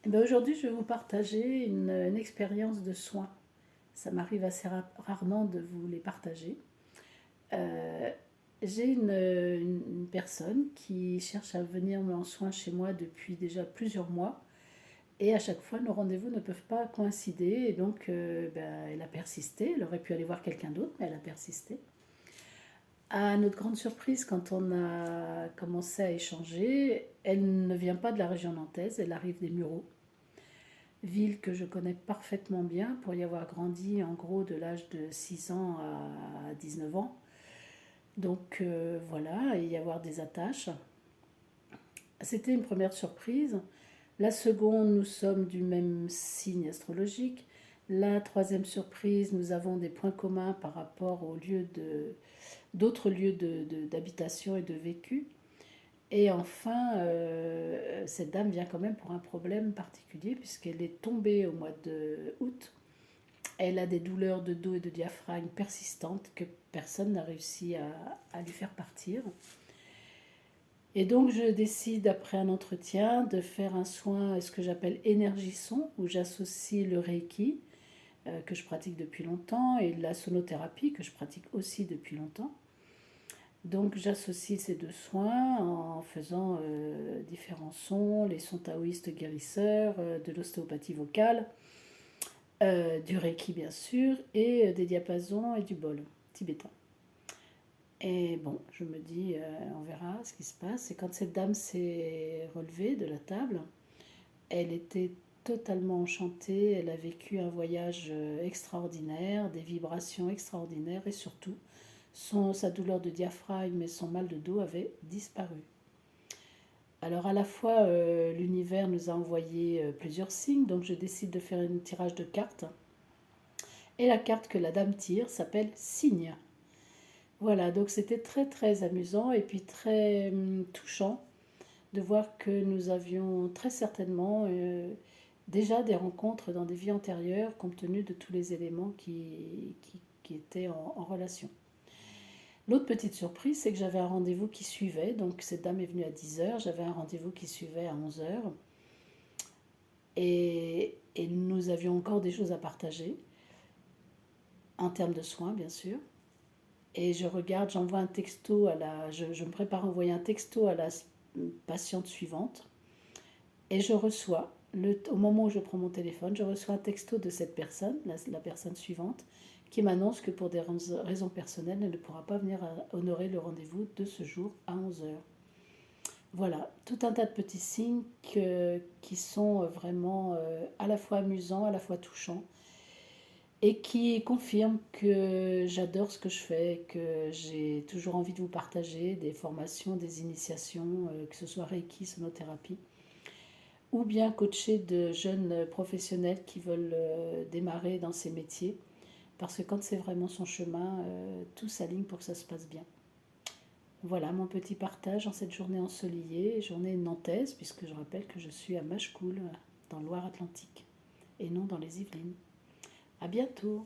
Eh ben, aujourd'hui, je vais vous partager une expérience de soins. Ça m'arrive assez rarement de vous les partager. Euh, j'ai une personne qui cherche à venir en soins chez moi depuis déjà plusieurs mois. Et à chaque fois, nos rendez-vous ne peuvent pas coïncider. Et donc, elle a persisté. Elle aurait pu aller voir quelqu'un d'autre, mais elle a persisté. À notre grande surprise, quand on a commencé à échanger, elle ne vient pas de la région nantaise, elle arrive des Mureaux, ville que je connais parfaitement bien pour y avoir grandi en gros de l'âge de 6 ans à 19 ans. Donc voilà, et y avoir des attaches. C'était une première surprise. La seconde, nous sommes du même signe astrologique. La troisième surprise, nous avons des points communs par rapport aux d'autres lieux d'habitation et de vécu. Et enfin, cette dame vient quand même pour un problème particulier puisqu'elle est tombée au mois d'août. Elle a des douleurs de dos et de diaphragme persistantes que personne n'a réussi à lui faire partir. Et donc je décide, après un entretien, de faire un soin, ce que j'appelle énergie-son, où j'associe le Reiki, que je pratique depuis longtemps, et la sonothérapie, que je pratique aussi depuis longtemps. Donc j'associe ces deux soins en faisant différents sons, les sons taoïstes guérisseurs, de l'ostéopathie vocale, du reiki bien sûr, et des diapasons et du bol tibétain. Et bon, je me dis, on verra ce qui se passe. Et quand cette dame s'est relevée de la table, elle était totalement enchantée, elle a vécu un voyage extraordinaire, des vibrations extraordinaires et surtout, sa douleur de diaphragme et son mal de dos avaient disparu. Alors à la fois, l'univers nous a envoyé plusieurs signes, donc je décide de faire un tirage de cartes. Et la carte que la dame tire s'appelle Signe. Voilà, donc c'était très très amusant et puis très touchant de voir que nous avions très certainement déjà des rencontres dans des vies antérieures compte tenu de tous les éléments qui étaient en relation. L'autre petite surprise, c'est que j'avais un rendez-vous qui suivait. Donc cette dame est venue à 10 heures, j'avais un rendez-vous qui suivait à 11 heures. Et nous avions encore des choses à partager, en termes de soins, bien sûr. Et je regarde, j'envoie un texto à la... Je me prépare à envoyer un texto à la patiente suivante. Et je reçois, au moment où je prends mon téléphone, je reçois un texto de cette personne, la personne suivante, qui m'annonce que pour des raisons personnelles, elle ne pourra pas venir honorer le rendez-vous de ce jour à 11 heures. Voilà, tout un tas de petits signes qui sont vraiment à la fois amusants, à la fois touchants, et qui confirment que j'adore ce que je fais, que j'ai toujours envie de vous partager des formations, des initiations, que ce soit Reiki, sonothérapie, ou bien coacher de jeunes professionnels qui veulent démarrer dans ces métiers, parce que quand c'est vraiment son chemin, tout s'aligne pour que ça se passe bien. Voilà mon petit partage en cette journée ensoleillée, journée nantaise, puisque je rappelle que je suis à Machecoul, dans Loire-Atlantique, et non dans les Yvelines. À bientôt!